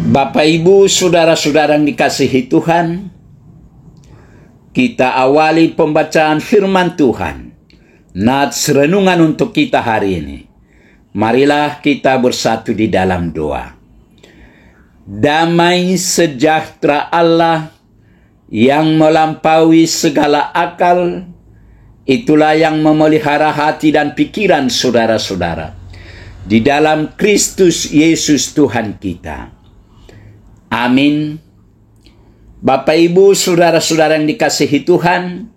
Bapak, Ibu, saudara-saudara yang dikasihi Tuhan, kita awali pembacaan firman Tuhan. Nats renungan untuk kita hari ini. Marilah kita bersatu di dalam doa. Damai sejahtera Allah yang melampaui segala akal, itulah yang memelihara hati dan pikiran saudara-saudara di dalam Kristus Yesus Tuhan kita. Amin. Bapak, Ibu, saudara-saudara yang dikasihi Tuhan,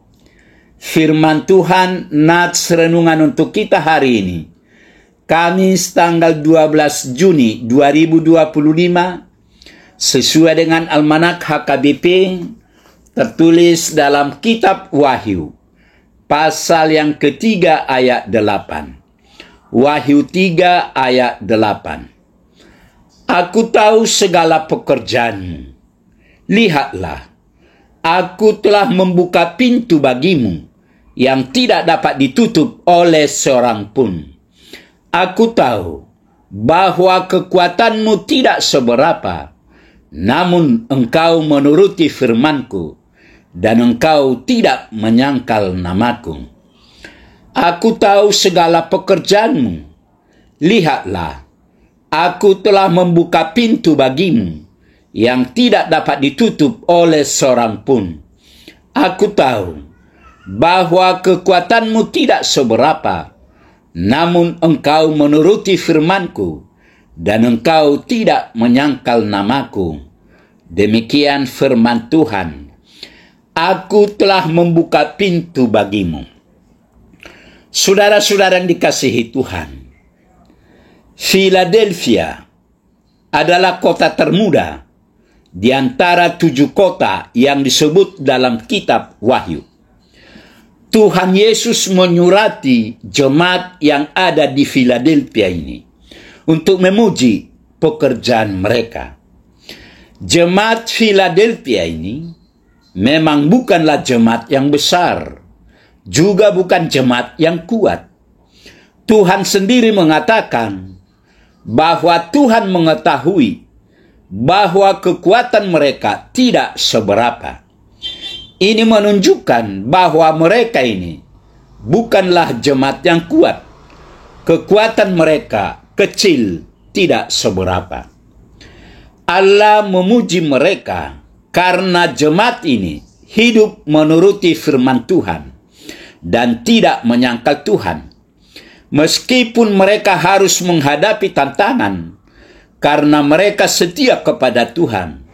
firman Tuhan nats renungan untuk kita hari ini, Kamis tanggal 12 Juni 2025, sesuai dengan Almanak HKBP, tertulis dalam kitab Wahyu, pasal yang ketiga ayat 8. Wahyu 3 ayat 8. Aku tahu segala pekerjaanmu. Lihatlah, aku telah membuka pintu bagimu yang tidak dapat ditutup oleh seorang pun. Aku tahu bahwa kekuatanmu tidak seberapa, namun engkau menuruti firmanku dan engkau tidak menyangkal namaku. Aku tahu segala pekerjaanmu. Lihatlah, aku telah membuka pintu bagimu yang tidak dapat ditutup oleh seorang pun. Aku tahu bahwa kekuatanmu tidak seberapa, namun engkau menuruti firmanku dan engkau tidak menyangkal namaku. Demikian firman Tuhan. Aku telah membuka pintu bagimu. Saudara-saudara yang dikasihi Tuhan, Philadelphia adalah kota termuda di antara 7 kota yang disebut dalam kitab Wahyu. Tuhan Yesus menyurati jemaat yang ada di Philadelphia ini untuk memuji pekerjaan mereka. Jemaat Philadelphia ini memang bukanlah jemaat yang besar, juga bukan jemaat yang kuat. Tuhan sendiri mengatakan bahwa Tuhan mengetahui bahwa kekuatan mereka tidak seberapa. Ini menunjukkan bahwa mereka ini bukanlah jemaat yang kuat. Kekuatan mereka kecil, tidak seberapa. Allah memuji mereka karena jemaat ini hidup menuruti firman Tuhan dan tidak menyangkal Tuhan. Meskipun mereka harus menghadapi tantangan, karena mereka setia kepada Tuhan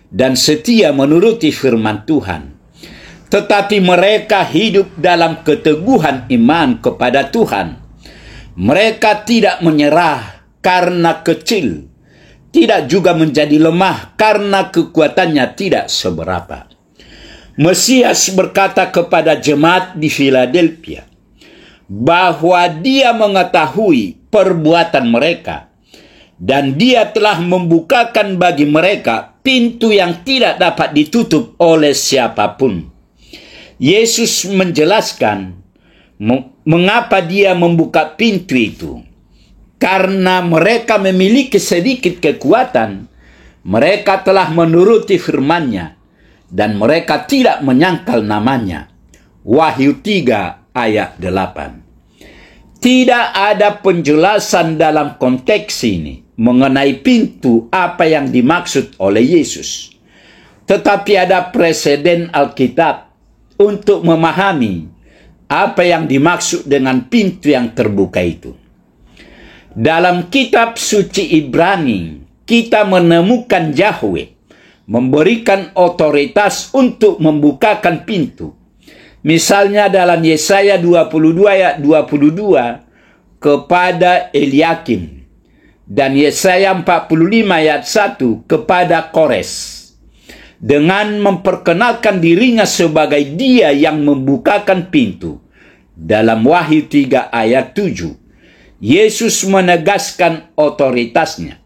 dan setia menuruti firman Tuhan. Tetapi mereka hidup dalam keteguhan iman kepada Tuhan. Mereka tidak menyerah karena kecil, tidak juga menjadi lemah karena kekuatannya tidak seberapa. Mesias berkata kepada jemaat di Philadelphia bahwa dia mengetahui perbuatan mereka dan dia telah membukakan bagi mereka pintu yang tidak dapat ditutup oleh siapapun. Yesus menjelaskan mengapa dia membuka pintu itu. Karena mereka memiliki sedikit kekuatan, mereka telah menuruti firman-Nya dan mereka tidak menyangkal namanya. Wahyu 3 ayat 8. Tidak ada penjelasan dalam konteks ini mengenai pintu apa yang dimaksud oleh Yesus. Tetapi ada preseden Alkitab untuk memahami apa yang dimaksud dengan pintu yang terbuka itu. Dalam kitab suci Ibrani, kita menemukan Yahweh memberikan otoritas untuk membukakan pintu. Misalnya dalam Yesaya 22 ayat 22 kepada Eliakim dan Yesaya 45 ayat 1 kepada Kores. Dengan memperkenalkan dirinya sebagai dia yang membukakan pintu. Dalam Wahyu 3 ayat 7, Yesus menegaskan otoritasnya.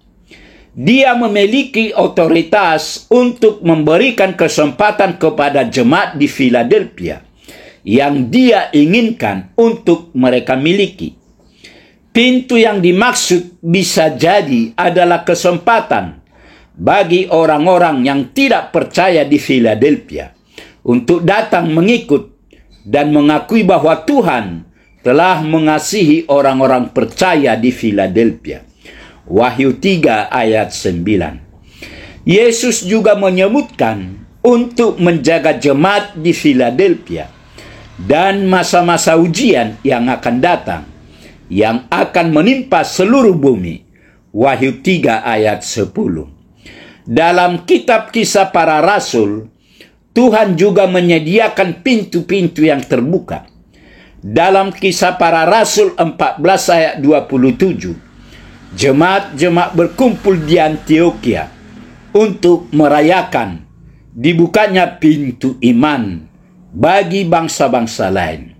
Dia memiliki otoritas untuk memberikan kesempatan kepada jemaat di Philadelphia yang dia inginkan untuk mereka miliki. Pintu yang dimaksud bisa jadi adalah kesempatan bagi orang-orang yang tidak percaya di Philadelphia untuk datang mengikut dan mengakui bahwa Tuhan telah mengasihi orang-orang percaya di Philadelphia. Wahyu 3 ayat 9. Yesus juga menyebutkan untuk menjaga jemaat di Philadelphia dan masa-masa ujian yang akan datang, yang akan menimpa seluruh bumi. Wahyu 3 ayat 10. Dalam kitab Kisah Para Rasul, Tuhan juga menyediakan pintu-pintu yang terbuka. Dalam Kisah Para Rasul 14 ayat 27, jemaat-jemaat berkumpul di Antioquia untuk merayakan dibukanya pintu iman bagi bangsa-bangsa lain.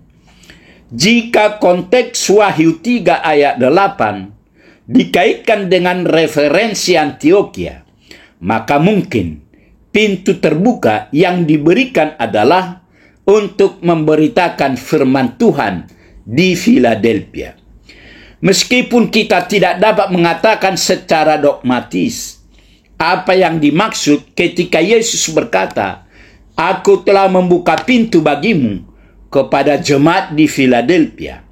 Jika konteks Wahyu 3 ayat 8 dikaitkan dengan referensi Antioquia, maka mungkin pintu terbuka yang diberikan adalah untuk memberitakan firman Tuhan di Philadelphia. Meskipun kita tidak dapat mengatakan secara dogmatis apa yang dimaksud ketika Yesus berkata, "Aku telah membuka pintu bagimu," kepada jemaat di Philadelphia,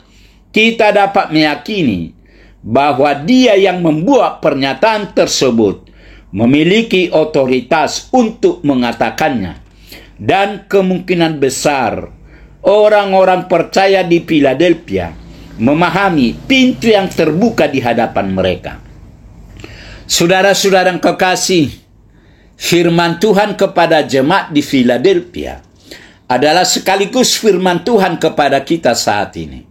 kita dapat meyakini bahwa Dia yang membuat pernyataan tersebut memiliki otoritas untuk mengatakannya. Dan kemungkinan besar orang-orang percaya di Philadelphia memahami pintu yang terbuka di hadapan mereka. Saudara-saudara yang kekasih, firman Tuhan kepada jemaat di Philadelphia adalah sekaligus firman Tuhan kepada kita saat ini.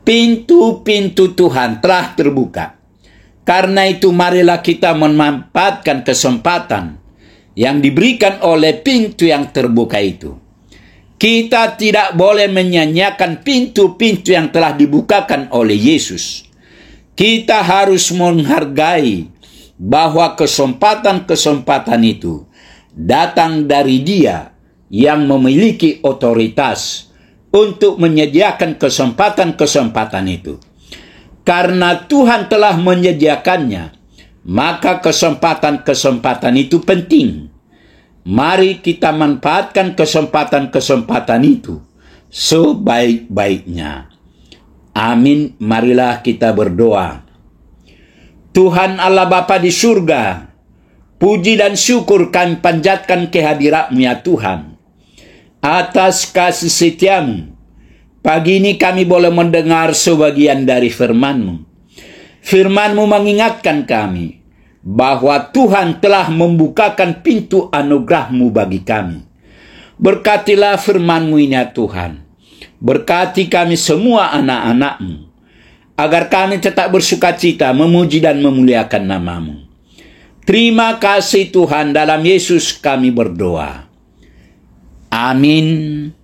Pintu-pintu Tuhan telah terbuka. Karena itu marilah kita memanfaatkan kesempatan yang diberikan oleh pintu yang terbuka itu. Kita tidak boleh menyanyiakan pintu-pintu yang telah dibukakan oleh Yesus. Kita harus menghargai bahwa kesempatan-kesempatan itu datang dari Dia yang memiliki otoritas untuk menyediakan kesempatan-kesempatan itu. Karena Tuhan telah menyediakannya, maka kesempatan-kesempatan itu penting. Mari kita manfaatkan kesempatan-kesempatan itu sebaik-baiknya. Amin. Marilah kita berdoa. Tuhan Allah Bapa di surga, puji dan syukur kami panjatkan kehadirat-Mu ya Tuhan, atas kasih setia-Mu. Pagi ini kami boleh mendengar sebagian dari firman-Mu. Firman-Mu mengingatkan kami bahwa Tuhan telah membukakan pintu anugerah-Mu bagi kami. Berkatilah firman-Mu ini ya Tuhan. Berkati kami semua anak-anak-Mu, agar kami tetap bersukacita memuji dan memuliakan nama-Mu. Terima kasih Tuhan, dalam Yesus kami berdoa. Amin.